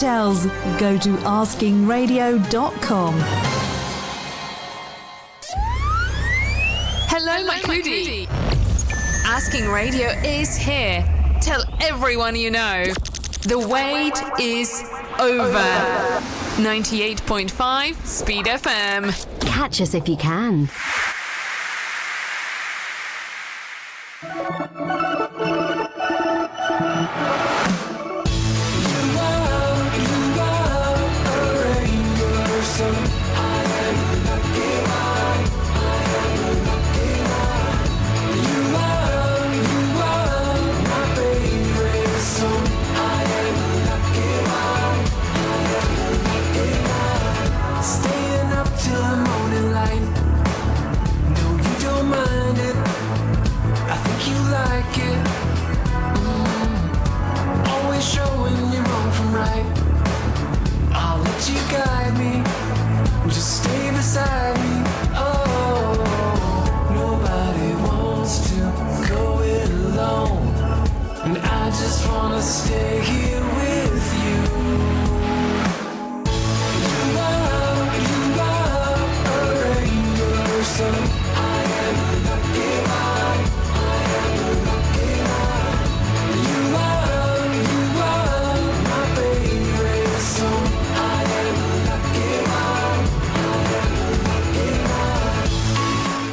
Details, go to askingradio.com. Hello, my Cudi. Asking Radio is here. Tell everyone you know. The wait is over. 98.5 Speed FM. Catch us if you can.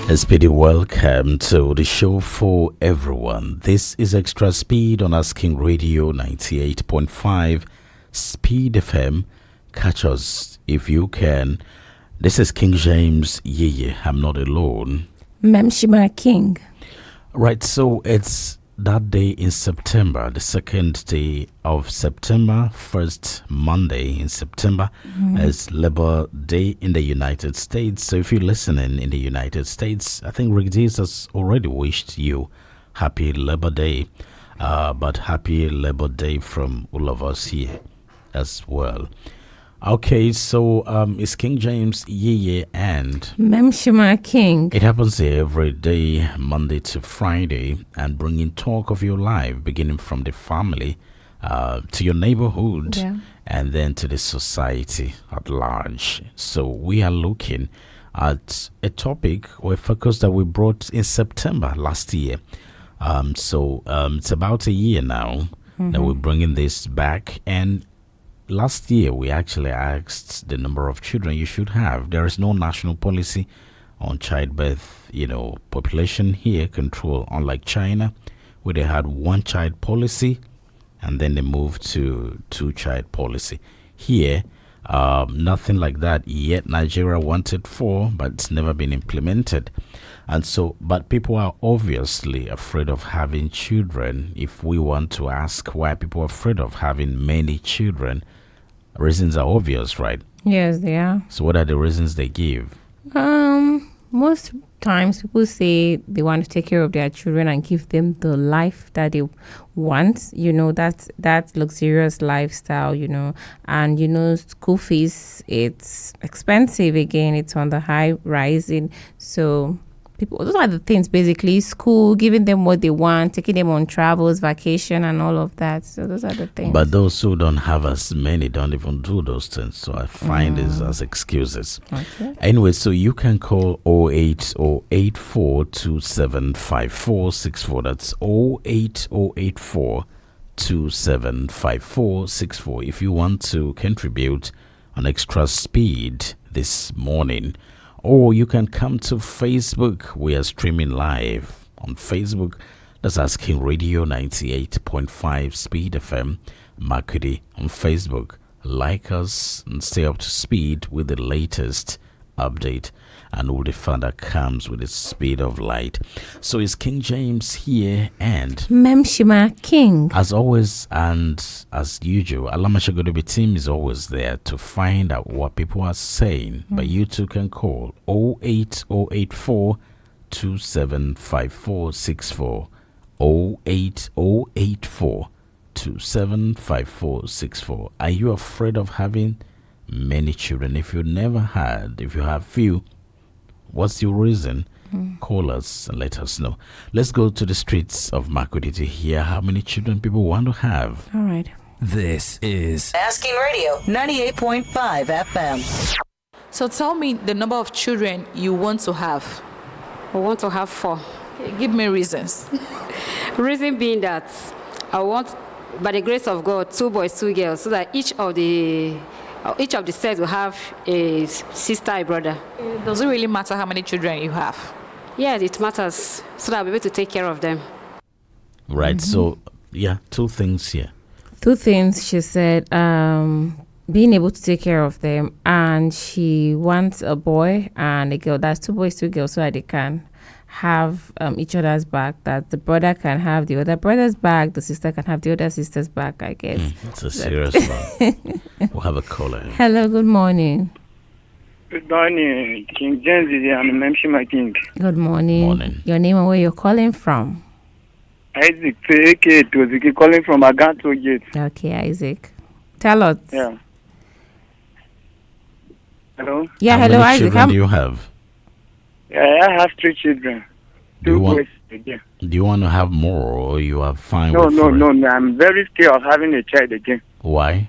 A speedy welcome to the show for everyone. This is Extra Speed on Asking Radio 98.5 Speed FM. Catch us if you can. This is King James YiYE. I'm not alone. Mmemshima King. Right, so it's that day in September, the second day of September, first Monday in September, is Labor Day in the United States. So if you're listening in the United States, I think Rick Dees has already wished you happy Labor Day, but happy Labor Day from all of us here as well. Okay, so it's King James YiYE and Mmemshima King. It happens here every day, Monday to Friday, and bringing talk of your life, beginning from the family to your neighborhood, and then to the society at large. So we are looking at a topic or a focus that we brought in September last year. So it's about a year now that we're bringing this back, and last year, we actually asked the number of children you should have. There is no national policy on childbirth, population here control, unlike China, where they had one-child policy, and then they moved to two-child policy. Here, nothing like that. Yet Nigeria wanted 4, but it's never been implemented. And so, but people are obviously afraid of having children. If we want to ask why people are afraid of having many children, reasons are obvious, right? Yes, they are. So what are the reasons they give? Most times people say they want to take care of their children and give them the life that they want, that luxurious lifestyle, and school fees, it's expensive again, it's on the high rising. So those are the things, basically: school, giving them what they want, taking them on travels, vacation, and all of that. So those are the things. But those who don't have as many don't even do those things. So I find this as excuses. Okay. Anyway, so you can call 08084275464. That's 08084275464. If you want to contribute on Extra Speed this morning. Or you can come to Facebook. We are streaming live on Facebook. That's Asking Radio 98.5 Speed FM. Makudi on Facebook. Like us and stay up to speed with the latest update and all the fun that comes with the speed of light. So it's King James here and Mmemshima King. As always and as usual, Alamashagodobe team is always there to find out what people are saying. But you too can call 08084 275464 08084 275464. Are you afraid of having many children? If you never had, if you have few, what's your reason? Call us and let us know. Let's go to the streets of Makudi to hear how many children people want to have. All right. This is Asking Radio 98.5 FM. So tell me the number of children you want to have. I want to have 4. Give me reasons. Reason being that I want, by the grace of God, 2 boys, 2 girls, so that each of the sets will have a sister, a brother. Does it really matter how many children you have? Yes, it matters, so that I'll be able to take care of them. Right. So, yeah, 2 things here. 2 things she said. Being able to take care of them, and she wants a boy and a girl. That's 2 boys, 2 girls, so that they can have each other's back. That the brother can have the other brother's back, the sister can have the other sister's back, I guess. It's a serious one. We'll have a caller. Hello, good morning. Good morning, King James YiYE. I'm Mmemshima King. Good morning. Morning. Your name and where you're calling from? Isaac Teke Toziki calling from Aganto Gate. Okay, Isaac. Tell us. Yeah. Hello? Yeah, How hello, many Isaac. children do you have? Yeah, I have 3 children. Do you 2 want- boys again. Do you want to have more, or you are fine No, with no, 3? no. I'm very scared of having a child again Why?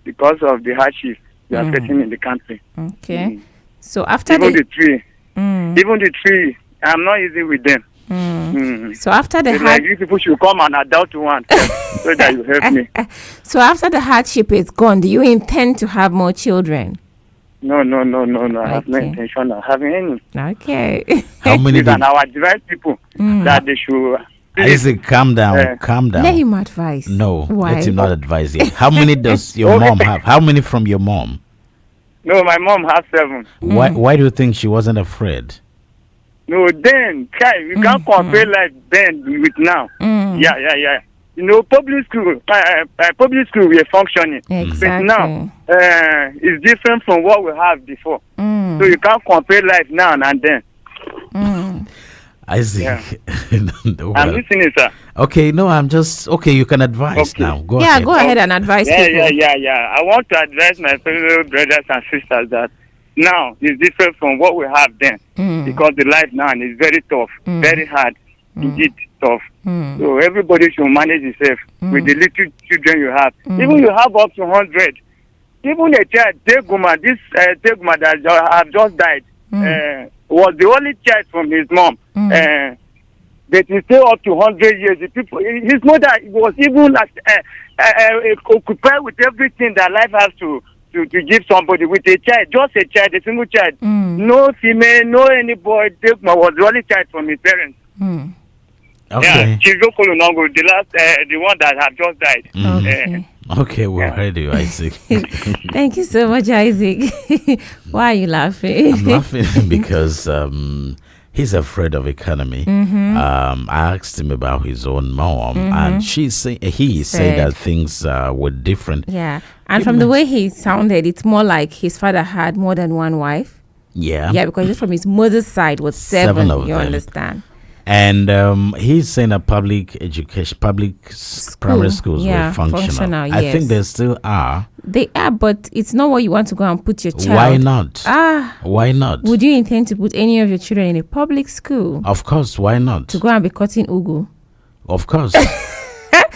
because of the hardship we are facing in the country. Okay. So after Even the the 3, even the 3, I'm not easy with them. so after the It's like hard, you people should come and adult one so that you help me. so after the hardship is gone, do you intend to have more children? No. I have no Okay. intention of having any. Okay. How many These did are our advice people that they should. Isaac, calm down, calm down. Let him advise. No, Why? let him not advise you. How many does your mom have? How many from your mom? No, my mom has 7. Why do you think she wasn't afraid? No, then, you can't compare like then with now. Yeah. You know, public school we are functioning. Exactly. But now, it's different from what we have before. So you can't compare life now and then. Isaac, I'm listening, sir. Okay, no, I'm just okay. You can advise now. Go Yeah, ahead. go ahead and advise people. Yeah. I want to advise my fellow brothers and sisters that now is different from what we have then because the life now is very tough, very hard, indeed tough. So everybody should manage himself with the little children you have. Even you have up to 100. Even a child, Teguma, this Teguma that have just died, was the only child from his mom. But he stayed up to 100 years. The people, his mother was even occupied with everything that life has to give somebody with a child, just a child, a single child. No female, no any boy. Teguma was the only child from his parents. Okay. Yeah, Chief Kolonongo, the last, the one that have just died. Okay. Okay, we heard you, Isaac. Thank you so much, Isaac. Why are you laughing? I'm laughing because he's afraid of economy. I asked him about his own mom, and he said that things were different. Yeah, and from the way he sounded, it's more like his father had more than one wife. Yeah. Yeah, because just from his mother's side was 7 of you them. understand? And he's saying that public education, primary schools yeah, were functional. I yes. think they still are. They are, but it's not what you want to go and put your child. Why not? Why not? Would you intend to put any of your children in a public school? Of course, why not? To go and be cutting ugu? Of course.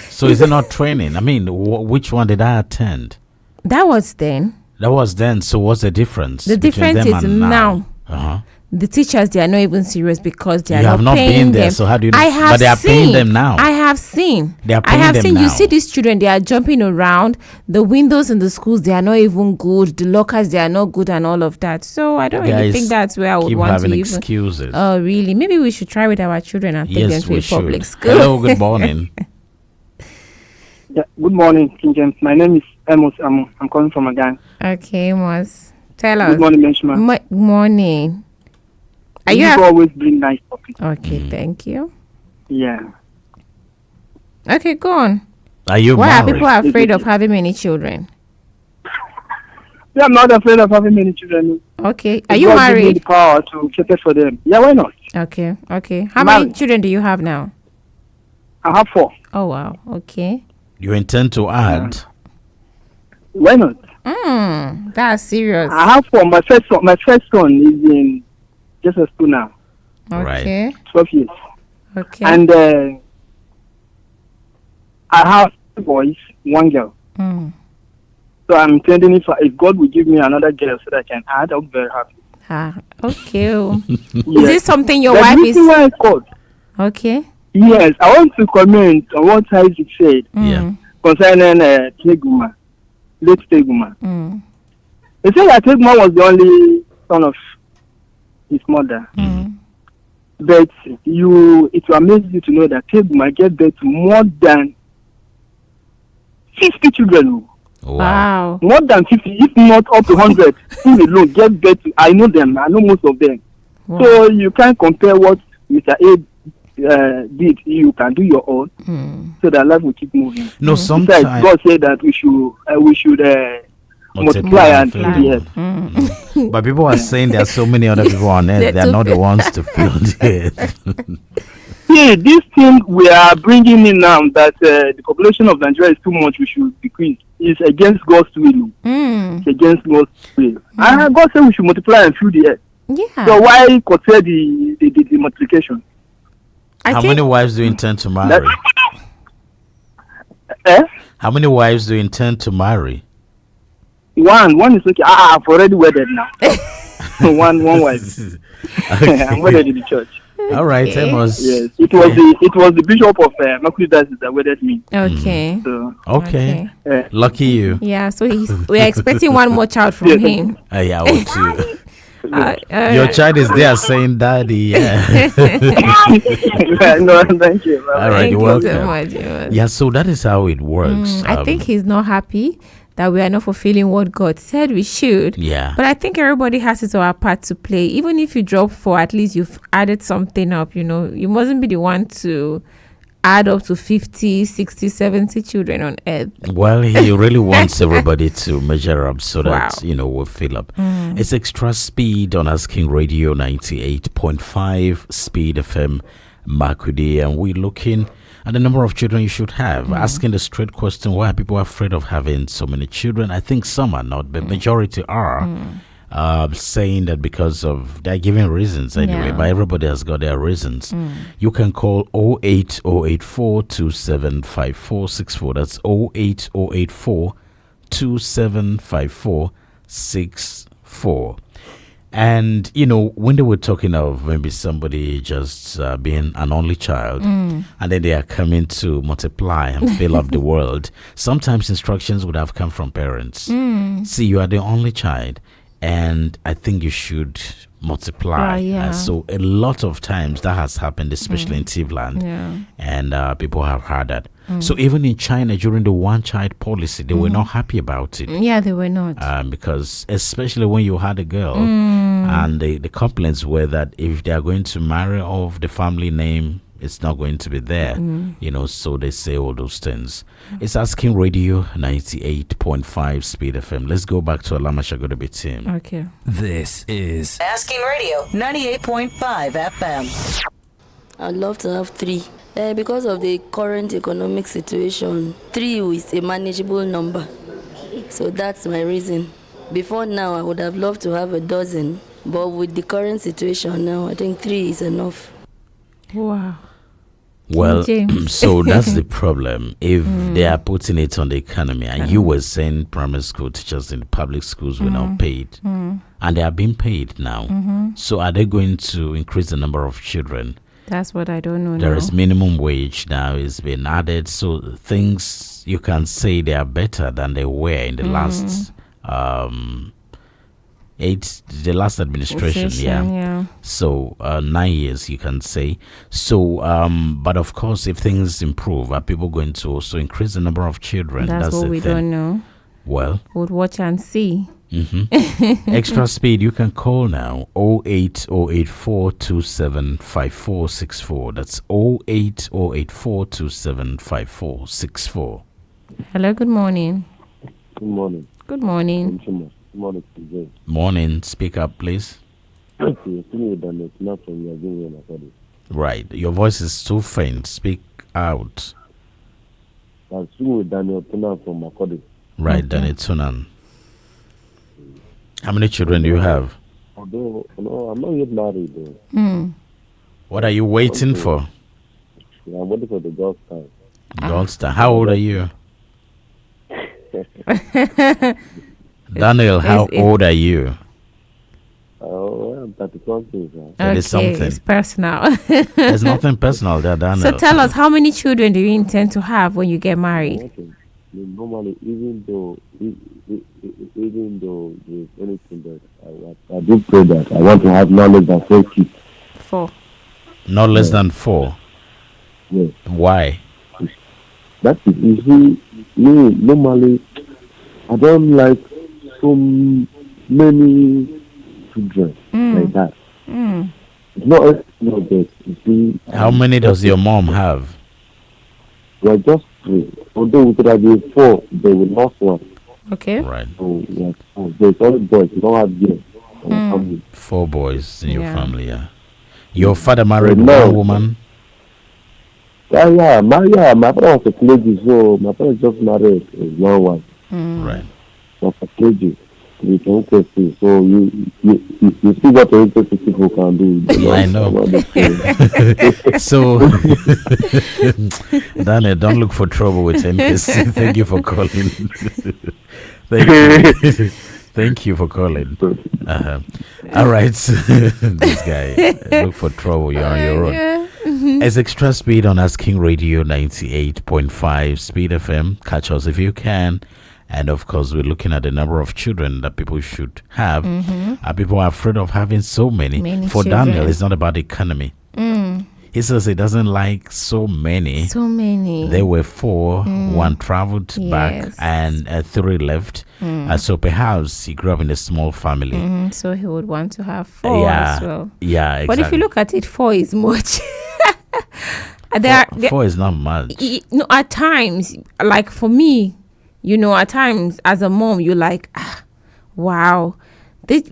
So is it not training? I mean, which one did I attend? That was then. That was then. So what's the difference? The between difference them is and now. Uh-huh. The teachers, they are not even serious because they are You have not paying been there, them. so how do you know? I have But they are paying seen. them now. I have seen. They are I paying have them seen. now. You see these children, they are jumping around. The windows in the schools, they are not even good. The lockers, they are not good and all of that. So I don't really Guys, think that's where I would keep want having to even. excuses. Oh, really? Maybe we should try with our children and take them Yes, to we a public should. school. Hello, good morning. Yeah, good morning, King James. My name is Amos. I'm calling from Agan. Okay, Amos. Tell us. Good morning, Mmemshima. Good morning. Are You always bring nice topics. Okay, thank you. Yeah. Okay, go on. Are you Why married? are people afraid of having many children? Yeah, I'm not afraid of having many children. Okay. If Are you God give me married? the power to cater for them. Yeah, why not? Okay. How I'm many married. children do you have now? I have 4. Oh, wow. Okay. You intend to add? Why not? That's serious. I have 4. My first son is in just a school now. Okay. 12 years. Okay. And I have boys, 1 girl. Mm. So I'm intending if God will give me another girl so that I can add, I'll be very happy. Okay. Yes. Is this something your The wife is? reason why I called. Okay. Yes, I want to comment on what Isaac said Yeah. concerning Teguma, late Teguma. Mm. They say that Teguma was the only son of his mother. But it will amaze you to know that Teguma gave birth to more than 50 children. Wow. More than 50, if not up to 100. Him alone gave birth to, I know them, I know most of them. Wow. So you can't compare what Mr. A did. You can do your own, so that life will keep moving. No, Besides, sometimes God said that we should multiply and fill the earth. But people are saying there are so many other people on earth. They're not the ones to fill the earth. See, this thing we are bringing in now, that the population of Nigeria is too much, we should decrease, is against God's will. It's against God's will. And God said we should multiply and fill the earth. Yeah. So why curtail the multiplication? How many wives do you intend to marry? How many wives do you intend to marry? One is okay. I've already wedded now. one wife. Okay. I'm wedded in the church. All right, Amos. Yes, it was the bishop of Mercury that wedded me. Okay. So, okay. Lucky you. Yeah. So we're expecting one more child from him. Yeah, I would too. Your child is there saying daddy. Yeah. No, thank you. All right, you're welcome. So much, yeah, so that is how it works. I think he's not happy that we are not fulfilling what God said we should. Yeah. But I think everybody has his or her part to play. Even if you drop 4, at least you've added something up, you know. You mustn't be the one to add up to 50, 60, 70 children on earth. Well, he really wants everybody to measure up so that, we'll fill up. It's extra speed on Asking Radio 98.5 Speed FM Makudi, and we're looking at the number of children you should have. Asking the straight question, why are people afraid of having so many children? I think some are not, but majority are. Saying that because of, they're giving reasons anyway, but everybody has got their reasons. You can call 08084 275464. That's 08084 275464. And, when they were talking of maybe somebody just being an only child, and then they are coming to multiply and fill up the world, sometimes instructions would have come from parents. See, you are the only child, and I think you should multiply. So a lot of times that has happened, especially in Tivland, and people have heard that. So even in China, during the one-child policy, they were not happy about it. Yeah, they were not. Because especially when you had a girl, and the complaints were that if they are going to marry off the family name, it's not going to be there, so they say all those things. It's Asking Radio 98.5 Speed FM. Let's go back to Alama Shagodabi team. Okay. This is Asking Radio 98.5 FM. I'd love to have 3. Because of the current economic situation, 3 is a manageable number. So that's my reason. Before now, I would have loved to have a dozen. But with the current situation now, I think 3 is enough. Wow. Well, so that's the problem. If they are putting it on the economy, and you were saying primary school teachers in the public schools were not paid, and they are being paid now. So are they going to increase the number of children? That's what I don't know. There is minimum wage now is being added, so things you can say they are better than they were in the last the last administration. So 9 years you can say. So but of course, if things improve, are people going to also increase the number of children? That's what we don't know. Well, we'll watch and see. Extra speed, you can call now 08084 275464. That's 08084 275464. Hello, good morning. Good morning. Good morning. Good morning, King James. Morning. Speak up, please. Right. Your voice is too faint. Speak out. I'm speaking with Daniel Tunan from Makodi. Right, Daniel Tunan. How many children do you have? Although, no, I'm not yet married. What are you waiting for? Yeah, I'm waiting for the girl's time. Girl's time. How old are you? Daniel, how old are you? Oh, I'm 31 years old. That is something. It's personal. There's nothing personal there, Daniel. So tell us, how many children do you intend to have when you get married? Normally, even though there's anything that I do pray that I want to have no less than 4 kids. 4. Not less than 4? Yes. Why? That is, you see, me, normally, I don't like so many children like that. It's not that. You see, how many does your mom have? We are just 3. Although we could have been 4, they will lost one. Okay. Right. So there's only boys. You don't have girls. 4 boys in your family, yeah. Your father married one woman? Yeah. My father was a clergy, so my father just married one wife. Right. Was a clergy. We can see. So you see what the interesting people can do. Yeah, I know. So, Daniel, don't look for trouble with NKC. Thank you for calling. Thank you for calling. All right. This guy, look for trouble. You're on your own. It's extra speed on Asking Radio 98.5 Speed FM. Catch us if you can. And of course, we're looking at the number of children that people should have. People are afraid of having so many. For children. Daniel, it's not about the economy. He says he doesn't like so many. There were 4. 1 traveled back and 3 left. So perhaps he grew up in a small family. So he would want to have 4 as well. Yeah, exactly. But if you look at it, 4 is much. 4 is not much. No, at times, like for me, at times as a mom, you're like, wow. The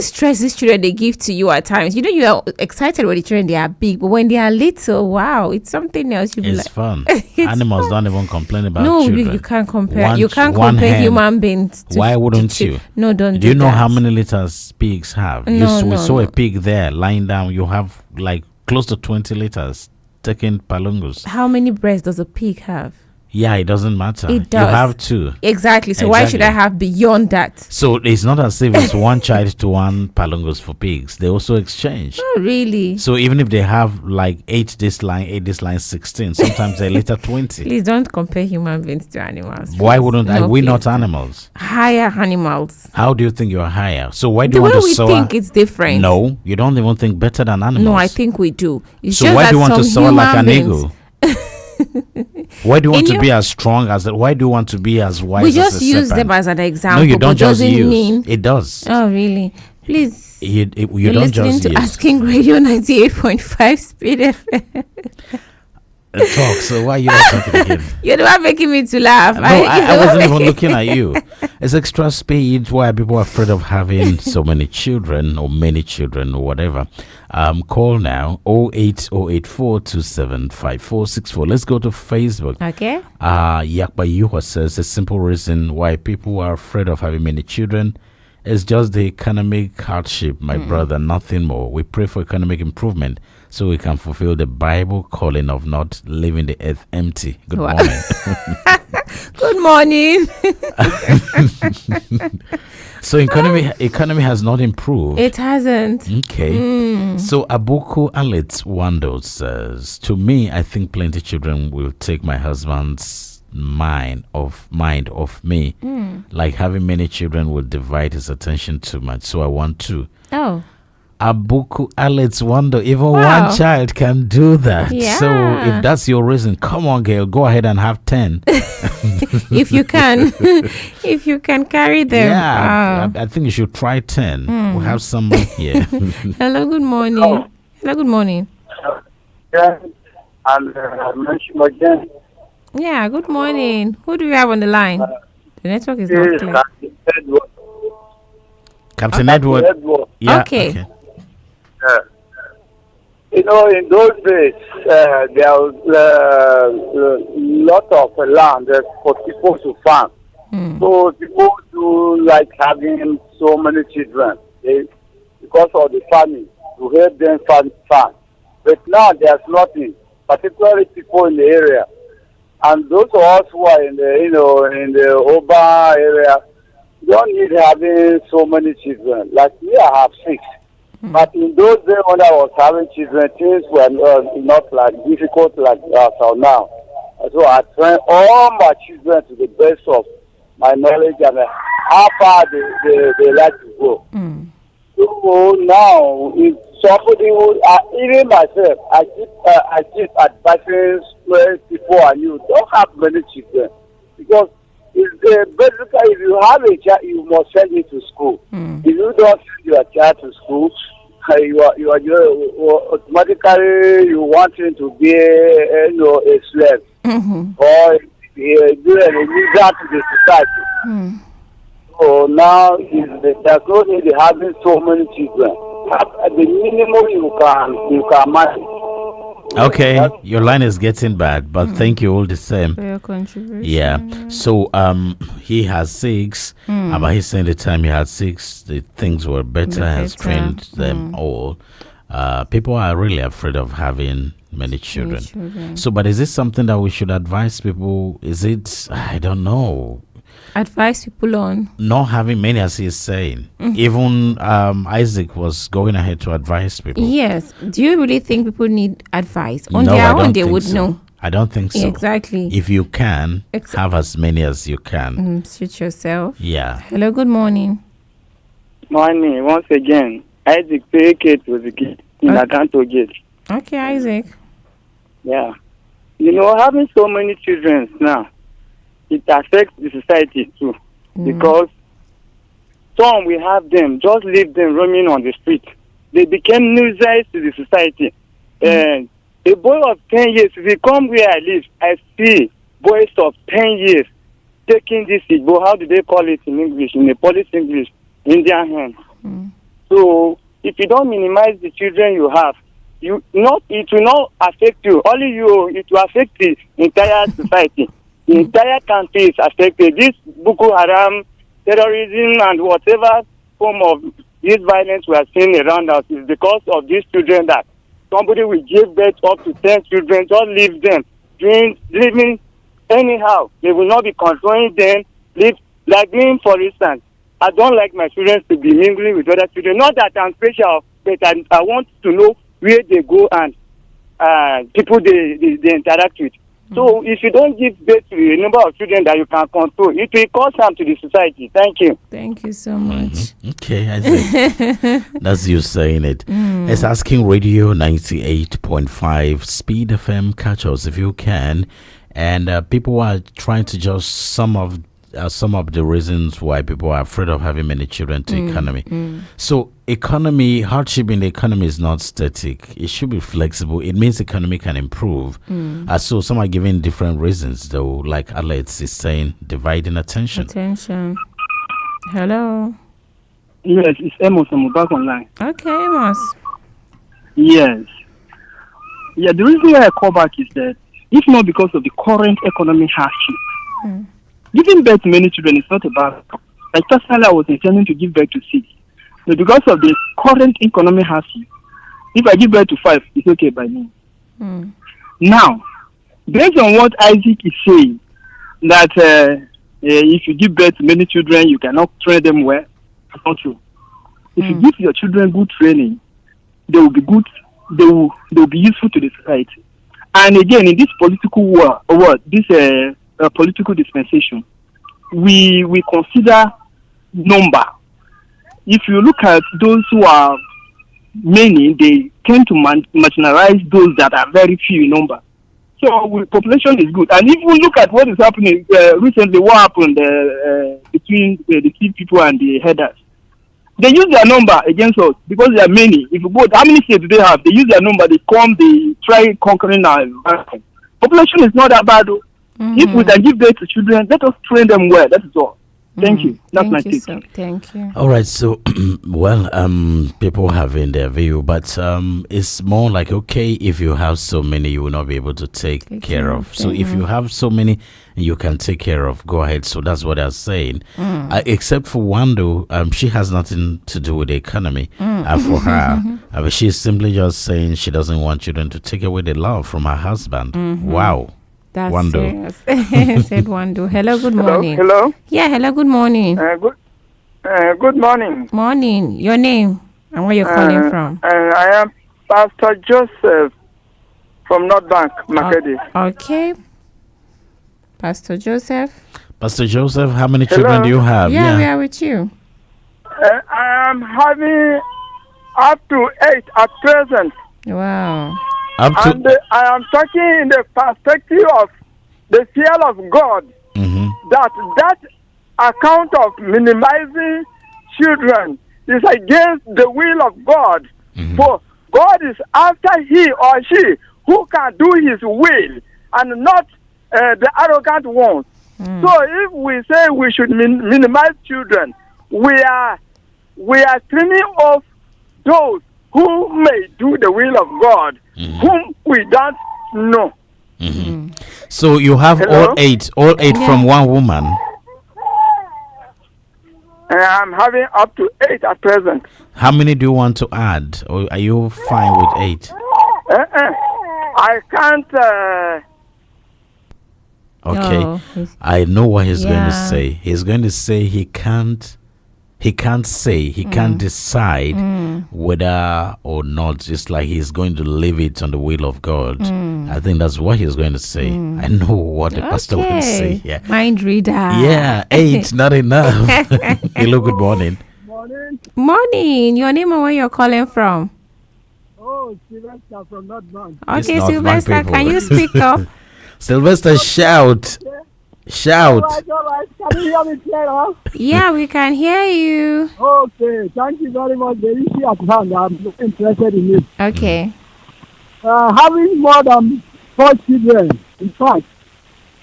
stress these children they give to you at times. You are excited when the children they are big, but when they are little, wow, it's something else. It's fun. Animals don't even complain about children. No, you can't compare. You can't compare human beings. Why wouldn't you? No, don't. Do you know how many liters pigs have? We saw a pig there lying down. You have like close to 20 liters taking palungus. How many breasts does a pig have? Yeah, it doesn't matter. It does. You have 2. Exactly. So why should I have beyond that? So it's not as if it's 1 child to 1 palungus for pigs. They also exchange. Oh, really? So even if they have like 8 this line, 16, sometimes they later 20. Please don't compare human beings to animals. Why wouldn't I? We're not animals. Higher animals. How do you think you're higher? So why do you want to soar? We think it's different. No, you don't even think better than animals. No, I think we do. It's so why do you want to soar like an eagle? Why do you want to be as strong as that? Why do you want to be as wise as a serpent? We just use them as an example. No, you don't just use. It does. Oh, really? Please. You don't just use. You're listening to Asking Radio 98.5 Speed FM. Talk. So why are you not talking again? You're the one making me to laugh. No, I wasn't even looking at you. It's extra speed. Why people are afraid of having so many children or many children or whatever. Call now 08084275464. Let's go to Facebook. Okay. Yakba Yuha says the simple reason why people are afraid of having many children is just the economic hardship, my brother, nothing more. We pray for economic improvement so we can fulfill the Bible calling of not leaving the earth empty. Good morning. Good morning. So economy has not improved. It hasn't. Okay. So Abuku Alex Wando says, to me, I think plenty children will take my husband's mind off me. Like having many children will divide his attention too much. So I want to. Oh. Abuku Alex Wando, even one child can do that. Yeah. So if that's your reason, come on, girl, go ahead and have 10. If you can, if you can carry them. Yeah, I think you should try 10. We'll have someone here. Hello, good morning. Hello, good morning. Yeah, and Mmemshima again. Yeah, good morning. Who do we have on the line? The network is not clear. Captain Edward. Yeah, okay. In those days, there was a lot of land for people to farm. So people do like having so many children because of the farming, to help them farm. But now there's nothing, particularly people in the area. And those of us who are in the, in the urban area, don't need having so many children. Like me, I have 6. But in those days when I was having children, things were not like difficult like that now. So I train all my children to the best of my knowledge and how far they like to go. So now, if somebody who, even myself, I keep advising people and you don't have many children because basically if you have a child, you must send it to school. If you don't send your child to school, you are automatically you want him to be a slave or be a user to the society. So now there's no need having so many children. At the minimum you can manage. Okay, your line is getting bad, but thank you all the same. For your contribution. Yeah. So he has 6, but he's saying the time he had 6, the things were better, has trained them all. People are really afraid of having many children. So, but is this something that we should advise people? Is it, I don't know. Advise people on not having many, as he's saying. Even Isaac was going ahead to advise people. Yes. Do you really think people need advice? On No, their I don't own, they think would so. know. I don't think so. Exactly. If you can, have as many as you can. Suit yourself. Yeah. Hello, good morning. Morning, once again. Isaac Kate was a kid in Akanto Gate. Okay, Isaac. Yeah. Having so many children now, it affects the society too. Because some we have them, just leave them roaming on the street. They became nuisance to the society. And a boy of 10 years, if you come where I live, I see boys of 10 years taking this Igbo, how do they call it in English, in the police English, Indian hand. So if you don't minimize the children you have, it will not affect you. Only you, it will affect the entire society. The entire country is affected. This Boko Haram, terrorism, and whatever form of this violence we are seeing around us is because of these children that somebody will give birth up to 10 children, just leave them, living anyhow. They will not be controlling them. Like me, for instance, I don't like my children to be mingling with other children. Not that I'm special, but I want to know where they go and people they interact with. So if you don't give birth to a number of children that you can control, it will cause harm to the society. Thank you. Thank you so much. Okay, I think that's you saying it. It's Asking Radio 98.5 Speed FM. Catch us if you can. And people are trying to just sum of the reasons why people are afraid of having many children to economy. So hardship in the economy is not static. It should be flexible. It means the economy can improve. So some are giving different reasons though, like Alex is saying, dividing attention. Hello. Yes, it's Amos. I'm back online. Okay, Amos. Yes. Yeah, the reason why I call back is that if not because of the current economic hardship, giving birth to many children is not about. Like personally, I was intending to give birth to 6. But because of the current economic hardship, if I give birth to 5, it's okay by me. Now, based on what Isaac is saying, that if you give birth to many children, you cannot train them well, it's not true. If you give your children good training, they will be good. They will be useful to the society. And again, in this political political dispensation, we consider number. If you look at those who are many, they tend to marginalize those that are very few in number. So population is good. And if we look at what is happening recently, what happened between the key people and the headers, they use their number against us because there are many. If you go, how many states do they have? They use their number, they try conquering our environment. Population is not that bad though. If we can give birth to children, let us train them well. That is all. Thank you. That's my take. Thank you. All right. So, people having their view, but it's more like, okay, if you have so many, you will not be able to take care of. So if you have so many you can take care of, go ahead. So that's what they're saying. Except for Wando, she has nothing to do with the economy. For her, she's simply just saying she doesn't want children to take away the love from her husband. Wow. That's Wando. serious. Said Wando. Hello, good morning. Hello. Yeah, hello, good morning. Good morning. Morning. Your name and where you're calling from? I am Pastor Joseph from North Bank, Makedi. Okay. Pastor Joseph. Pastor Joseph, how many children do you have? Yeah, we are with you. I am having up to 8 at present. Wow. And I am talking in the perspective of the fear of God. That account of minimizing children is against the will of God. For God is after he or she who can do his will and not the arrogant ones. So if we say we should minimize children, we are trimming off those who may do the will of God, whom we don't know. So you have all eight from one woman. I'm having up to 8 at present. How many do you want to add, or are you fine with 8? I can't. Okay, I know what he's going to say. He's going to say he can't decide whether or not. It's like he's going to leave it on the will of God. I think that's what he's going to say. I know what the pastor will say. Yeah, mind reader. Yeah, 8 not enough. Hello, good morning. Morning. Your name and where you're calling from? Oh, Sylvester from North Bank. Okay, Sylvester, can you speak up? Sylvester, shout. Shout. All right. Can you hear me clear? Yeah, we can hear you. Okay, thank you very much. The issue at hand, I'm interested in it. Okay. Having more than 4 children, in fact,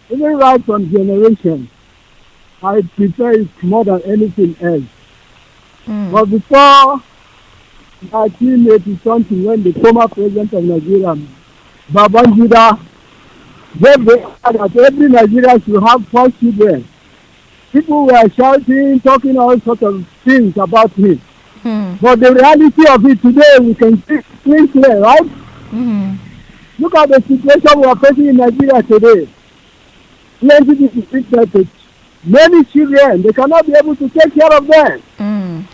even right from generation, I prefer it more than anything else. But before 1980 something, when the former president of Nigeria, Babangida, gave the order that every Nigerian should have 4 children, people were shouting, talking all sorts of things about him. But the reality of it today, we can see clearly, right? Look at the situation we are facing in Nigeria today. Plenty people, many children, they cannot be able to take care of them.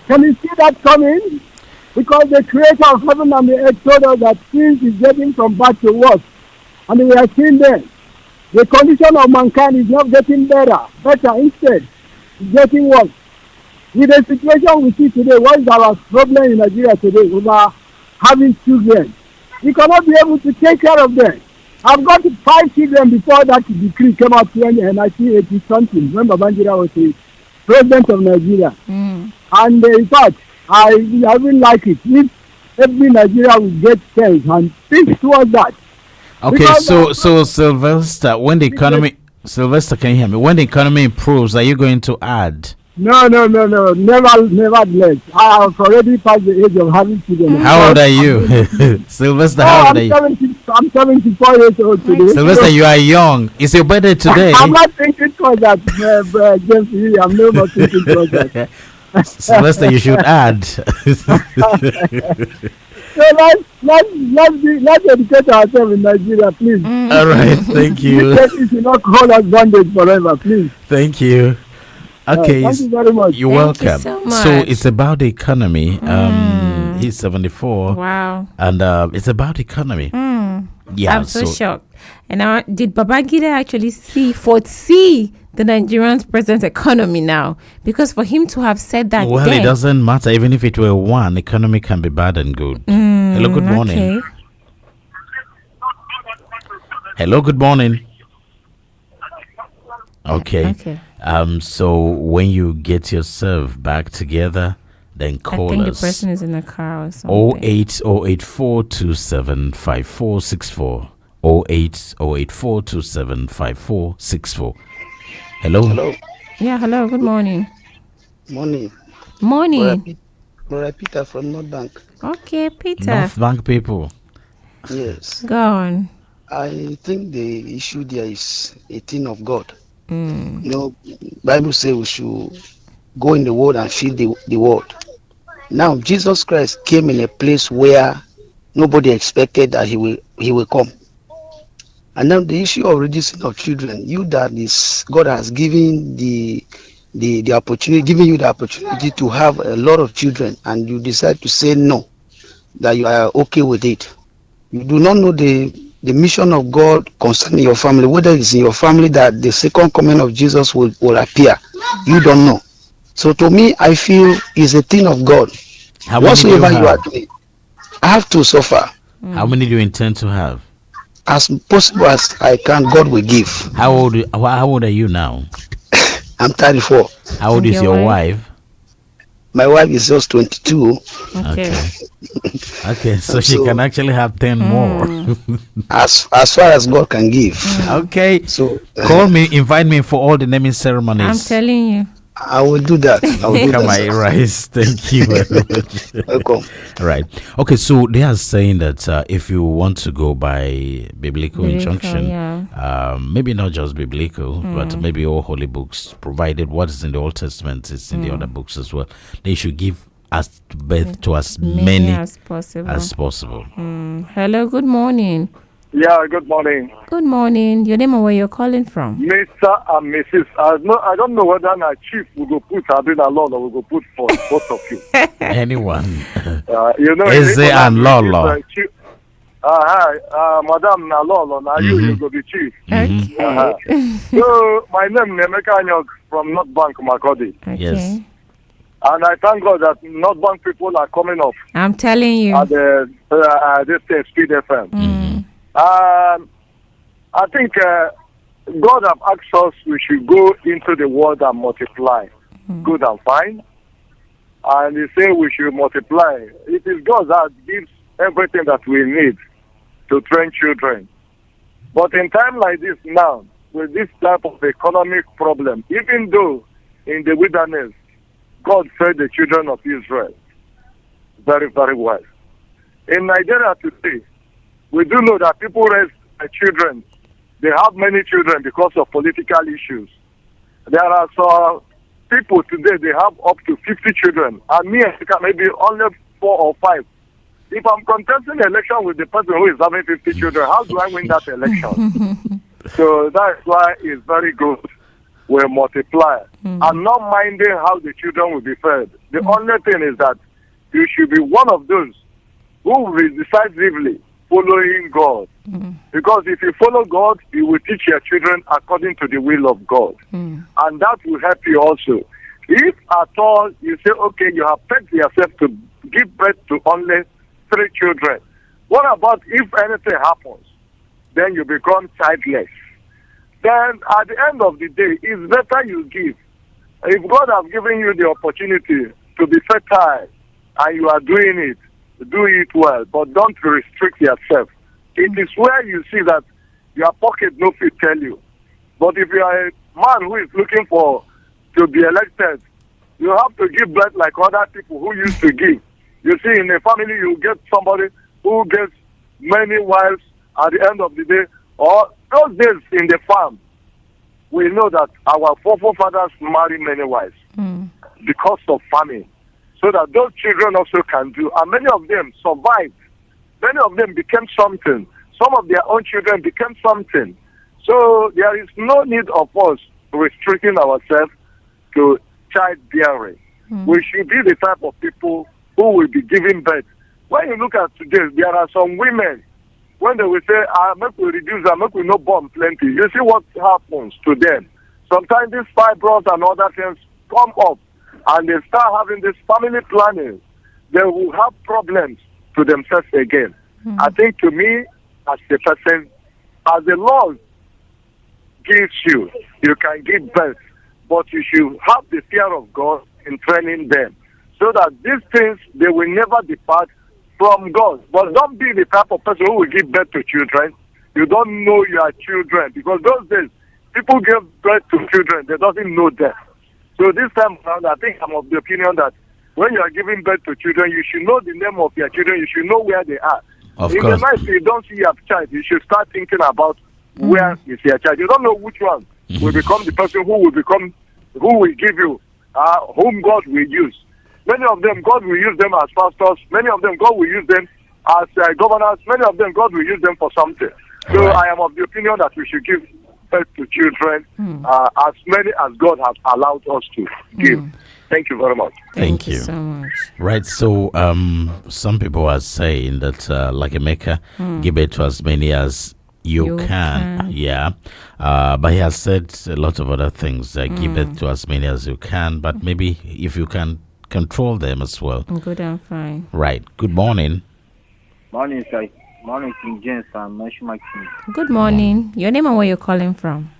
Can you see that coming? Because the creator of heaven and the earth told us that things is getting from bad to worse. And we are seeing them. The condition of mankind is not getting better. Instead, it's getting worse. With the situation we see today, what is our problem in Nigeria today? We are having children. We cannot be able to take care of them. I've got 5 children before that decree came out in 1980 something, when Babangida was the president of Nigeria. And in fact, I even like it if every Nigeria will get sense and think towards that. Okay, because so Sylvester, when the economy, Sylvester, can you hear me? When the economy improves, are you going to add? No, nevertheless. I have already passed the age of having children. How old are you? Sylvester, how old are you? I'm 74 years old today. Sylvester, you are young. It's your birthday today. I'm not thinking towards that, James. I'm no more thinking towards that. Sylvester, you should add. So let's educate ourselves in Nigeria, please. All right, thank you. It will not hold us bondage forever, please. Thank you. Okay, thank you very much. You're welcome. So it's about the economy. He's 74. Wow. And it's about economy. Yeah, I'm so shocked. And now, did Babangida actually foresee the Nigerian's present economy now? Because for him to have said that, well, it doesn't matter. Even if it were one, economy can be bad and good. Hello, good morning. Okay. Hello, good morning. Okay. So when you get yourself back together, then call us. I think the person is in a car or something. 08084275464. 08084275464. Hello. Yeah, hello. Good morning. Morning. Brother Peter from North Bank. Okay, Peter. North Bank people. Yes. Go on. I think the issue there is a thing of God. Bible says we should go in the world and feed the world. Now, Jesus Christ came in a place where nobody expected that he will come. And now the issue of reducing of children, you that is God has given the opportunity, giving you the opportunity to have a lot of children, and you decide to say no, that you are okay with it. You do not know the mission of God concerning your family, whether it's in your family that the second coming of Jesus will appear. You don't know. So to me, I feel it's a thing of God. How many do you Whatsoever you are have? doing, I have to suffer. How many do you intend to have? As possible as I can, God will give. How old are you now? I'm 34. How old is your wife? My wife is just 22. Okay. Okay, so she can actually have 10 more. as far as God can give. Okay. So call me, invite me for all the naming ceremonies. I'm telling you. I will do that. I will do Come that. on, Rice. Thank you very much. Welcome. Right. Okay, so they are saying that if you want to go by biblical injunction, maybe not just biblical, but maybe all holy books, provided what is in the Old Testament is in the other books as well, they should give us birth to as many as possible. Hello, good morning. Yeah, good morning. Good morning. Your name and where you're calling from? Mr. and Mrs. I don't know whether our chief will go put Abin alone or will go put for both of you. Anyone. Eze and Lolo. Hi, Madam Nalolo. Now you go be chief. Okay. So, my name is Emeka Anyok from North Bank, Makodi. Okay. Yes. And I thank God that North Bank people are coming up. I'm telling you. At this Speed FM. I think God have asked us we should go into the world and multiply. Good and fine. And He say we should multiply. It is God that gives everything that we need to train children. But in time like this now, with this type of economic problem, even though in the wilderness, God fed the children of Israel very, very well. In Nigeria today, we do know that people raise children. They have many children because of political issues. There are some people today, they have up to 50 children. And me, maybe only 4 or 5. If I'm contesting an election with the person who is having 50 children, how do I win that election? So that's why it's very good we multiply. And not minding how the children will be fed. The only thing is that you should be one of those who will decisively following God. Because if you follow God, you will teach your children according to the will of God. And that will help you also. If at all you say, okay, you have pegged yourself to give birth to only 3 children, what about if anything happens? Then you become childless. Then at the end of the day, it's better you give. If God has given you the opportunity to be fertile and you are doing it, do it well, but don't restrict yourself. It is where you see that your pocket no fit tell you. But if you are a man who is looking for to be elected, you have to give birth like other people who used to give. You see, in a family, you get somebody who gets many wives at the end of the day. Or those days in the farm, we know that our forefathers married many wives because of famine. So that those children also can do. And many of them survived. Many of them became something. Some of their own children became something. So there is no need of us restricting ourselves to childbearing. We should be the type of people who will be giving birth. When you look at today, there are some women, when they will say, make we reduce and make we not born plenty, you see what happens to them. Sometimes these fibroids and other things come up and they start having this family planning. They will have problems to themselves again. I think to me, as a person, as the Lord gives you, you can give birth, but you should have the fear of God in training them, so that these things, they will never depart from God. But don't be the type of person who will give birth to children. You don't know your children, because those days, people give birth to children, they doesn't know them. So this time around, I think I'm of the opinion that when you are giving birth to children, you should know the name of your children. You should know where they are. Of in course. the night, you don't see your child. You should start thinking about where is your child. You don't know which one will become the person who will give you, whom God will use. Many of them, God will use them as pastors. Many of them, God will use them as governors. Many of them, God will use them for something. So Right. I am of the opinion that we should give birth to children as many as God has allowed us to give. Thank you very much. Thank you so much. Right, so some people are saying that like Emeka, give it to as many as you can. Yeah. But he has said a lot of other things. Give it to as many as you can, but maybe if you can control them as well. Good and fine. Right. Good morning. Morning, sir. Morning, King James and Mmemshima King. Good morning. Your name and where you're calling from?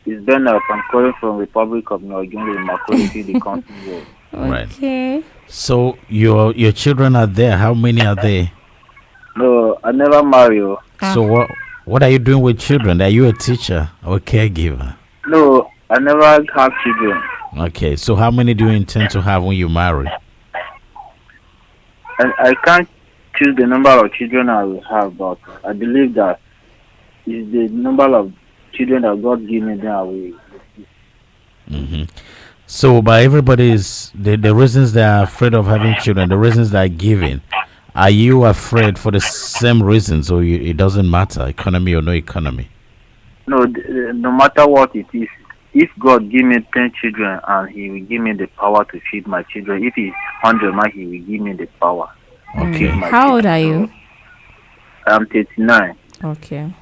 It's Bernard. I'm calling from Republic of Nigeria in Makuriti, the country road. Okay. So your children are there. How many are there? No, I never marry. So what are you doing with children? Are you a teacher or a caregiver? No, I never have children. Okay, so how many do you intend to have when you marry? And I can't choose the number of children I will have, but I believe that is the number of children that God give me, then I will. So by everybody's the reasons they are afraid of having children, the reasons they are giving, are you afraid for the same reasons, or it doesn't matter, economy or no economy? No, no matter what it is, if God give me 10 children and He will give me the power to feed my children, if it's 100 man, He will give me the power. Okay. How old are you? I'm 39. Okay.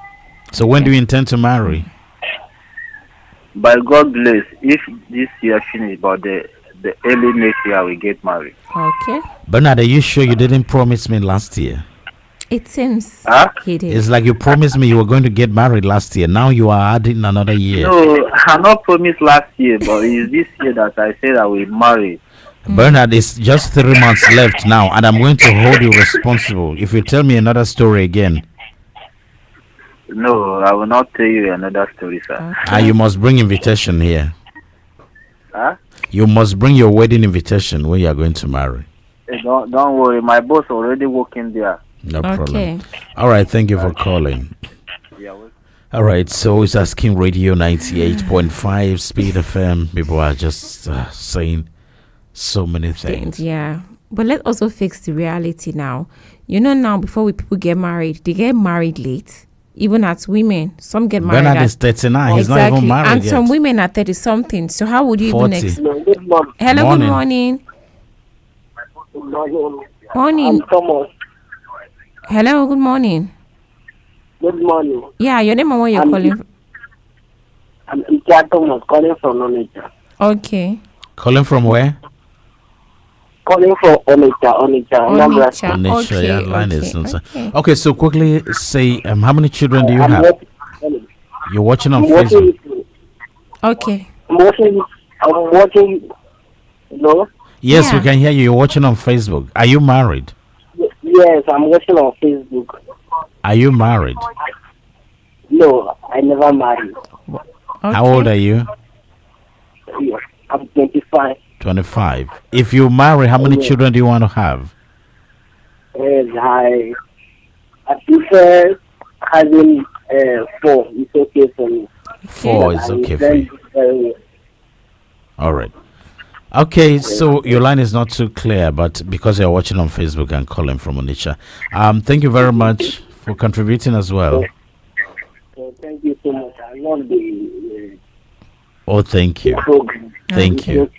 So when do you intend to marry? By God bless, if this year finish, but the early next year I will get married. Okay. Bernard, are you sure you didn't promise me last year? It seems he did. It's like you promised me you were going to get married last year. Now you are adding another year. No, I not promised last year, but it's this year that I said I will marry. Bernard, it's just 3 months left now, and I'm going to hold you responsible if you tell me another story again. No, I will not tell you another story, sir. And you must bring invitation here. Huh? You must bring your wedding invitation when you are going to marry. Don't worry, my boss already working there. No problem. All right, thank you for calling. Yeah, well. All right, so it's Asking Radio 98.5 Speed FM. People are just saying so many things. Yeah. But let's also fix the reality now. You know, now before people get married, they get married late. Even as women, some get married. Bernard is 39. He's not even married and yet. some women are 30 something. So how would you 40. even Hello, good morning. Morning. Thomas. Hello, good morning. Good morning. Yeah, your name and where you're calling from? I'm Thomas, calling from Onitsha. Okay. Calling from where? Calling from Onitsha. Onitsha, yeah, line is okay, so quickly say, how many children do you have? You're watching on Facebook. Okay. I'm watching. No? Yes, we can hear you. You're watching on Facebook. Are you married? Yes, I'm watching on Facebook. Are you married? No, I never married. How old are you? Yes, I'm 25. 25. If you marry, how many children do you want to have? Yes, I prefer having 4. It's okay for me. 4 is okay for you. All right. Okay, so your line is not too clear, but because you're watching on Facebook and calling from Onitsha, thank you very much for contributing as well. Thank you so much. I love the thank you. program. Thank you.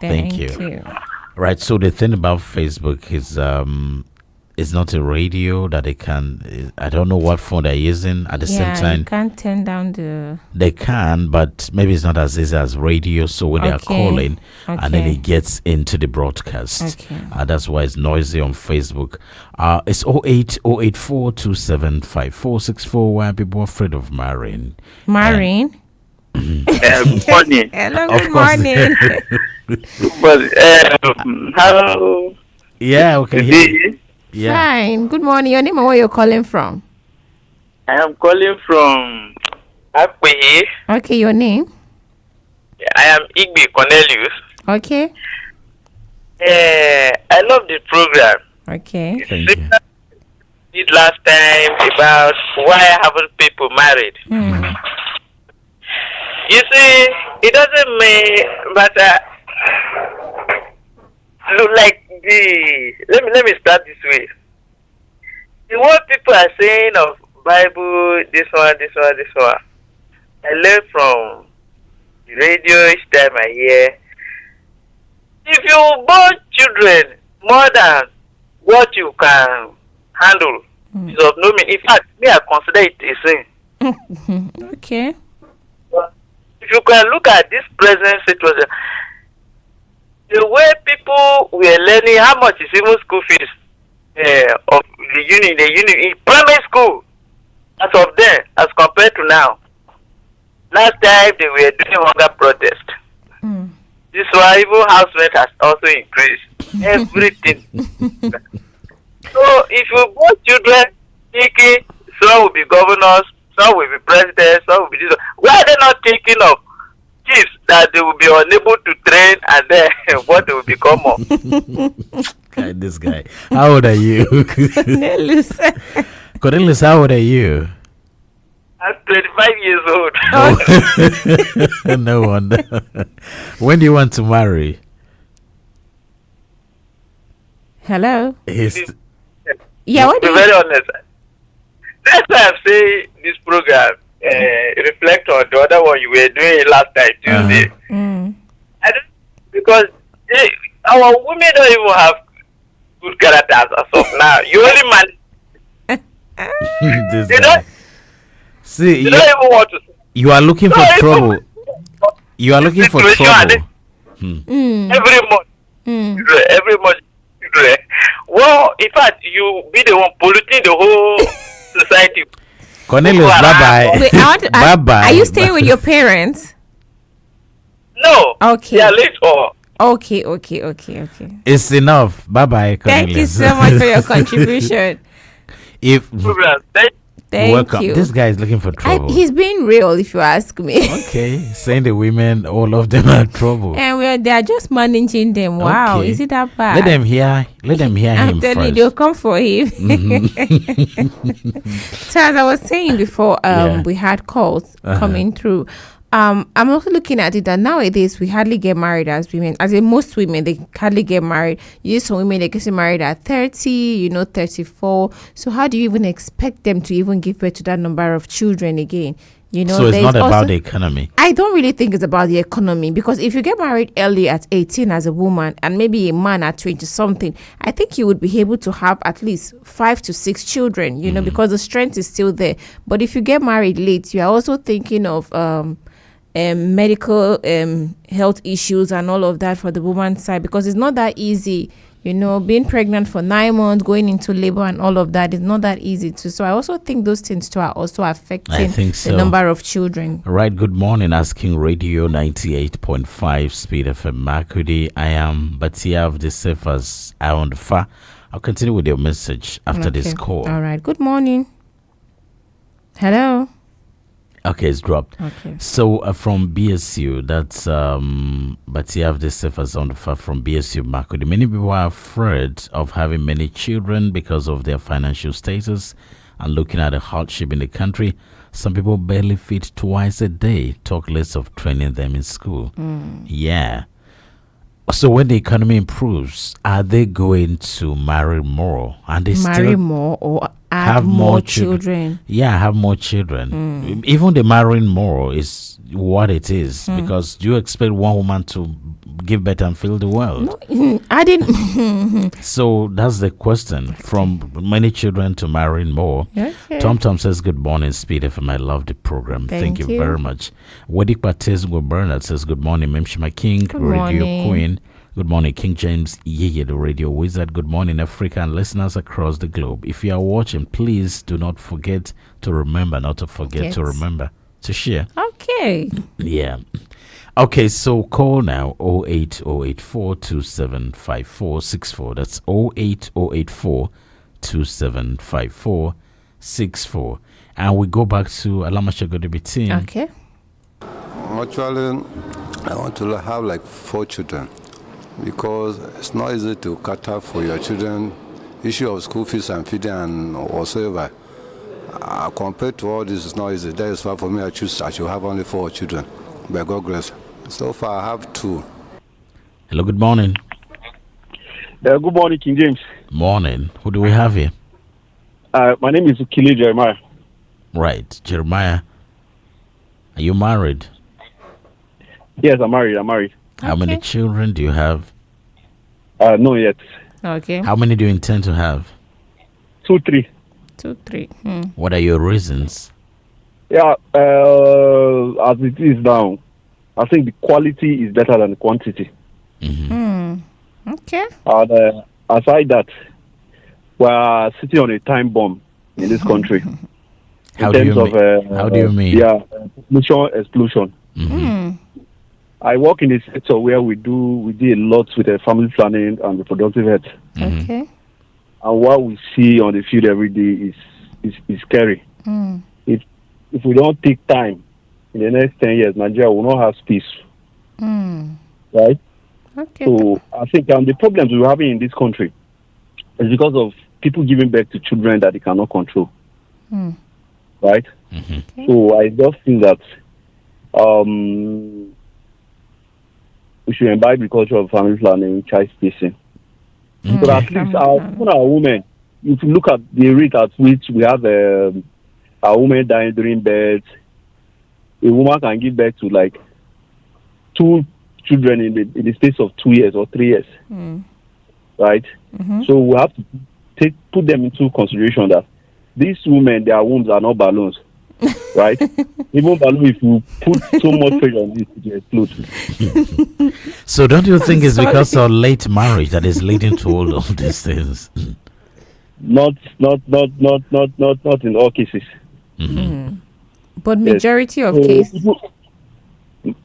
Thank Thank you. you. Right, so the thing about Facebook is it's not a radio that they can, I don't know what phone they're using. At the same time, you can't turn down the... they can, but maybe it's not as easy as radio. So when they are calling, and then it gets into the broadcast. That's why it's noisy on Facebook. It's 08084275464, where people are afraid of marrying. Marrying? Good morning. Hello, Of good course. morning. But how? Yeah, okay. Yeah. Fine. Good morning. Your name and where you're calling from? I am calling from Akwe. Okay, your name? I am Igbe Cornelius. Okay. I love the program. Okay. Thank you. Did last time about why haven't people married? You see, it doesn't mean, but look like the. Let me start this way. The what people are saying Bible, this one. I learn from the radio each time I hear. If you born children more than what you can handle, is of no meaning. In fact, me I consider it a sin. Okay. If you can look at this present situation, the way people were learning how much is even school fees of the uni in primary school as of then as compared to now. Last time they were doing hunger protest. This one even house rent has also increased. Everything. So if you want children thinking some will be governors, some will be presidents, some will be this. Why are they not thinking of chiefs that they will be unable to train and then what they will become of? God, this guy. How old are you? Cornelius, how old are you? I'm 25 years old. No wonder. When do you want to marry? Hello? What do you... Be very honest. That's why I'm saying this program reflect on the other one you were doing last time, Tuesday. I don't, because our women don't even have good characters as of now. You only man. This guy. See, you don't even want to. You are looking for trouble. You are looking for trouble. Every month. Every month. Well, in fact, you be the one polluting the whole society. Cornelius, bye-bye. Bye-bye. Are you staying with your parents? No. Okay. They are late or... Okay. It's enough. Bye-bye, Cornelius. Thank you so much for your contribution. Thank you. This guy is looking for trouble. He's being real, if you ask me. Okay, saying the women, all of them are trouble. And they are just managing them. Wow, is it that bad? Let them hear him telling first. You, they'll come for him. So as I was saying before, we had calls coming through. I'm also looking at it that nowadays we hardly get married as women. As in most women, they hardly get married. You see some women, they get married at 30, 34. So how do you even expect them to even give birth to that number of children again? So it's not about the economy. I don't really think it's about the economy, because if you get married early at 18 as a woman and maybe a man at 20 something, I think you would be able to have at least 5 to 6 children, because the strength is still there. But if you get married late, you are also thinking of medical health issues and all of that for the woman's side, because it's not that easy. Being pregnant for 9 months, going into labor and all of that is not that easy too. So I also think those things too are also affecting the number of children. All right, good morning. Asking Radio 98.5 Speed FM Makudi. I am Batia of the Sefas Aonfa. I'll continue with your message after this call. All right, good morning. Hello. Okay, it's dropped. Okay. So from BSU, that's but you have the Sefas on the far from BSU Makudi. Many people are afraid of having many children because of their financial status and looking at the hardship in the country. Some people barely feed twice a day, talk less of training them in school. Yeah. So when the economy improves, are they going to marry more? And they marry more or have more children? Yeah, have more children. Even the marrying more is what it is, because do you expect one woman to give birth and fill the world? No, I didn't. So that's the question. From many children to marrying more. Okay. Tom says, good morning, Speed FM. I love the program. Thank you very much. Wedikpa Tesgo Bernard says, good morning, Mmemshima King, Radio Queen. Good morning, King James Yiye, the radio wizard. Good morning, Africa and listeners across the globe. If you are watching, please do not forget to remember, to share. Okay. Yeah. Okay, so call now 08084275464. That's 08084275464. And we go back to Alama Shagodibiti. Okay. Actually, I want to have like 4 children, because it's not easy to cater for your children. Issue of school fees and feeding and whatsoever. Compared to all this, it's not easy. That is why for me, I should have only 4 children, by God's grace. So far, I have 2. Hello, good morning. Good morning, King James. Morning. Who do we have here? My name is KiNG Jeremiah. Right. Jeremiah, are you married? Yes, I'm married. How many children do you have? No yet. Okay. How many do you intend to have? 2, 3. 2, 3. What are your reasons? Yeah, as it is now, I think the quality is better than the quantity. Okay. And aside that, we're sitting on a time bomb in this country. How do you mean? Yeah, explosion. I work in a sector where we do a lot with family planning and reproductive health. Okay. And what we see on the field every day is scary. If we don't take time in the next 10 years, Nigeria will not have peace. Right? Okay. So I think the problems we're having in this country is because of people giving birth to children that they cannot control. Right? So I just think that we should imbibe the culture of family planning, child spacing. But at least our women, if you look at the rate at which we have our women dying during birth, a woman can give birth to like 2 children in the space of 2 years or 3 years. Right? So we have to put them into consideration that these women, their wombs are not balloons. Right? Even balloon, if you put so much pressure on it, it will explode. So don't you think it's because of late marriage that is leading to all of these things? Not in all cases. But majority of cases.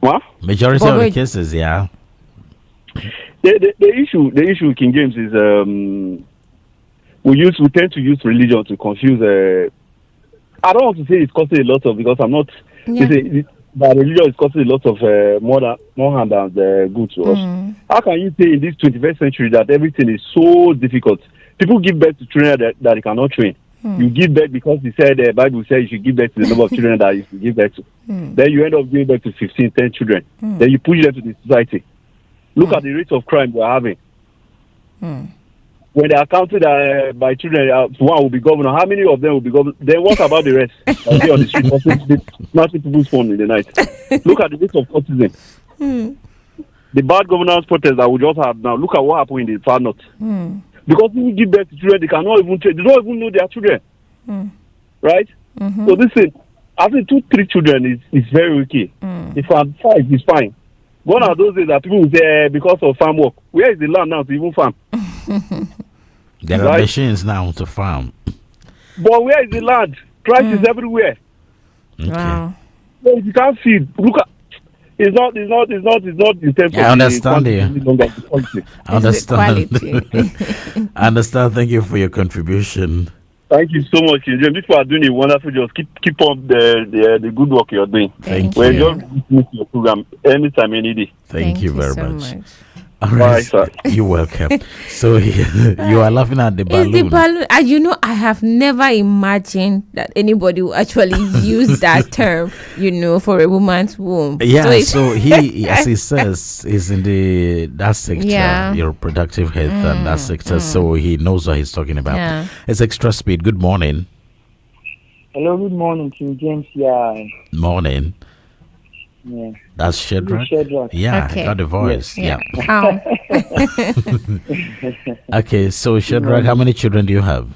What? Majority of the cases, yeah. The issue, King James, is we tend to use religion to confuse. I don't want to say it's causing a lot of, because I'm not. But religion is causing a lot of more harm than good to us. How can you say in this 21st century that everything is so difficult? People give birth to children that they cannot train. You give birth because the Bible says you should give birth to the number of children that you should give birth to. Then you end up giving birth to 15, 10 children. Then you push them to the society. Look at the rate of crime we're having. When they are counted by children, one will be governor. How many of them will be governor? Then what about the rest? I'll be on the street, smashing people's phone in the night. Look at the rate of autism. The bad governance protest that we just have now. Look at what happened in the far north. Because people give birth to children, they cannot even train. They don't even know their children. Right? So this thing, I think 2, 3 children is very okay. If I'm 5, it's fine. Gone are those days that people will say because of farm work. Where is the land now to even farm? There are machines now to farm. But where is the land? Prices everywhere. Okay. Wow. So if you can't feed, look at. It's not in terms of I understand you. I understand. I understand. Thank you for your contribution. Thank you so much, King James. People are doing a wonderful job. Keep up the good work you're doing. Thank We're you. just listening to your program anytime, any day. Thank you very so much. much. All right, sir. You're welcome. So you are laughing at the balloon. It's the balloon. I have never imagined that anybody will actually use that term, for a woman's womb. Yeah, so he, as he says, is in that sector, your reproductive health and that sector, so he knows what he's talking about. Yeah. It's Extra Speed. Good morning. Hello, good morning, King James. Yeah. Morning. Yeah. That's Shadrach. Yeah, okay. I got the voice. Yeah. Okay, so Shadrach, how many children do you have?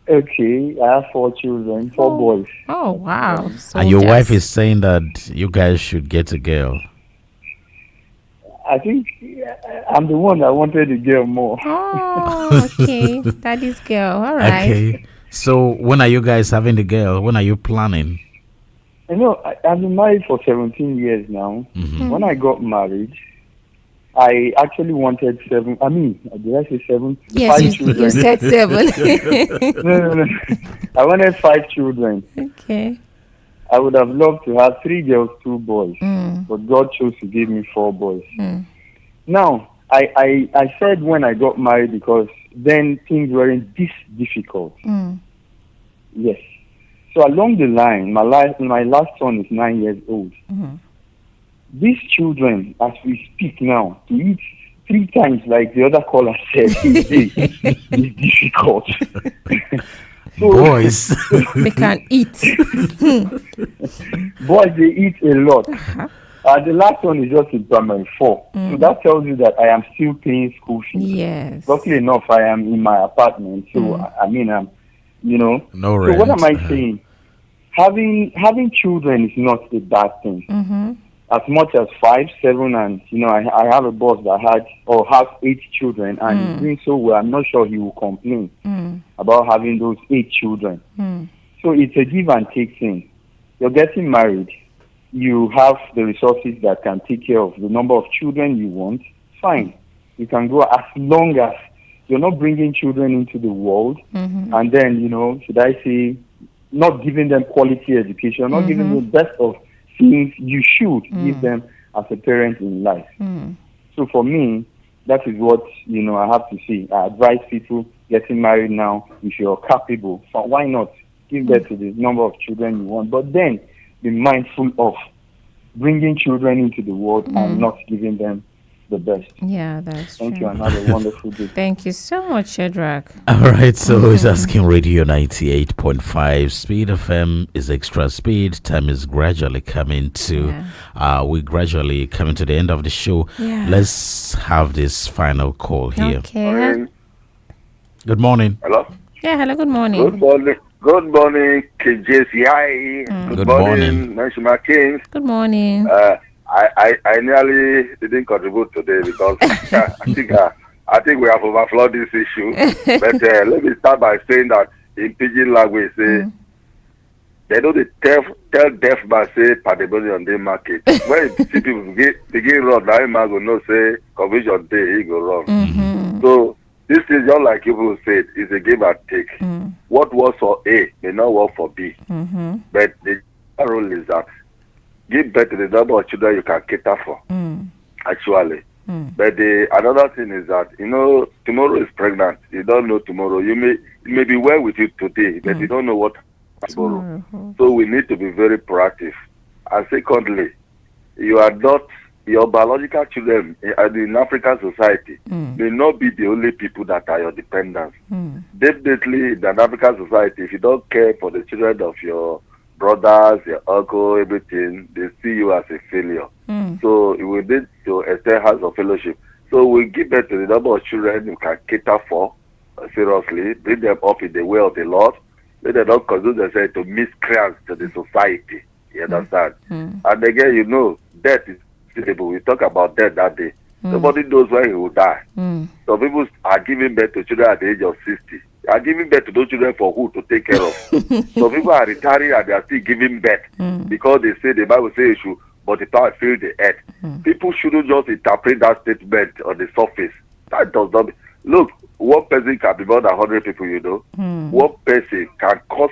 Okay, I have 4 children, 4 boys. Oh, wow. And your wife is saying that you guys should get a girl. I think I'm the one that wanted a girl more. Oh, okay. Daddy's girl. All right. Okay. So when are you guys having the girl? When are you planning? I've been married for 17 years now. When I got married, I actually wanted 7. I mean, did I say 7? Yes, 5 children. you said 7. No. I wanted 5 children. Okay. I would have loved to have 3 girls, 2 boys. But God chose to give me 4 boys. Now, I said when I got married because then things weren't this difficult. Yes. So along the line, my last son is 9 years old. These children, as we speak now, to eat 3 times like the other caller said, is difficult. So, boys. They can eat. Boys, they eat a lot. The last one is just in primary 4. So that tells you that I am still paying school fees. Yes. Luckily enough, I am in my apartment. So, I mean, I'm, No So rent. what am I saying? Having children is not a bad thing. As much as 5, 7, and, I have a boss that has 8 children, and he's doing so well. I'm not sure he will complain about having those 8 children. So it's a give and take thing. You're getting married. You have the resources that can take care of the number of children you want, fine. You can go as long as you're not bringing children into the world and then, should I say, not giving them quality education, not giving them the best of things you should give them as a parent in life. So for me, that is what, I have to say. I advise people getting married now, if you're capable, why not give birth to the number of children you want, but then be mindful of bringing children into the world and not giving them the best. Yeah, that's Thank true. you and have a wonderful day. Thank you so much, Shadrach. All right, so it's Asking Radio 98.5. Speed FM is extra speed. Time is gradually coming to, we're gradually coming to the end of the show. Yeah. Let's have this final call here. Okay. Good morning. Hello. Yeah, hello, good morning. Good morning. Good morning, KiNG James YiYE. Good morning. Mmemshima King. Good morning. I nearly didn't contribute today because I think we have overflowed this issue. But let me start by saying that in pidgin language, say they know the tell deaf man say pandemonium on the market. When you see people begin run, now man go know say confusion day he go run. So this is just like people said, it's a give and take. What works for A may not work for B. But the rule is that give birth to the number of children you can cater for, actually. But another thing is that, tomorrow is pregnant. You don't know tomorrow. It may be well with you today, but you don't know what tomorrow. So we need to be very proactive. And secondly, your biological children in African society may not be the only people that are your dependents. Definitely in an African society, if you don't care for the children of your brothers, your uncle, everything, they see you as a failure. So we need to extend hands of fellowship. So we give birth to the number of children you can cater for, seriously, bring them up in the way of the Lord. Let them not consume themselves to miscreants to the society. You understand? And again, death is inevitable. We talk about death that day. Nobody knows when he will die. So people are giving birth to children at the age of 60. Are giving birth to those children for who to take care of. So people are retiring and they are still giving birth because they say the Bible says you should multiply and fill the earth. People shouldn't just interpret that statement on the surface. That does not. Look, one person can be more than 100 people. One person can cause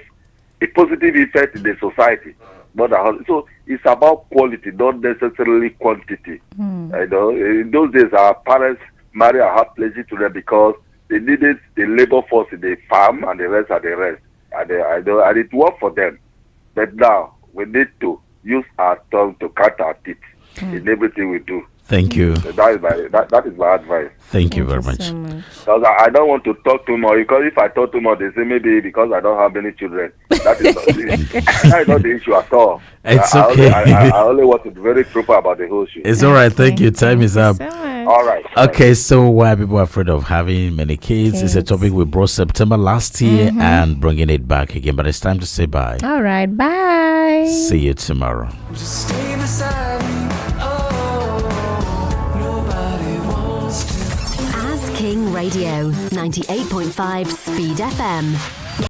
a positive effect in the society. More than 100. So it's about quality, not necessarily quantity. In those days, our parents marry and have plenty children because they needed the labor force in the farm and the rest. And it worked for them. But now, we need to use our tongue to cut our teeth in everything we do. Thank you. So that is my advice. Thank you very much. Because I don't want to talk too much. Because if I talk too much, they say maybe because I don't have many children. That is not the issue at all. It's okay. I only want to be very proper about the whole issue. It's all right. Thank you. Time is up. All right. Okay, so why are people afraid of having many kids? It's a topic we brought September last year and bringing it back again. But it's time to say bye. All right. Bye. See you tomorrow. Just stay beside me. As King Radio 98.5 Speed FM.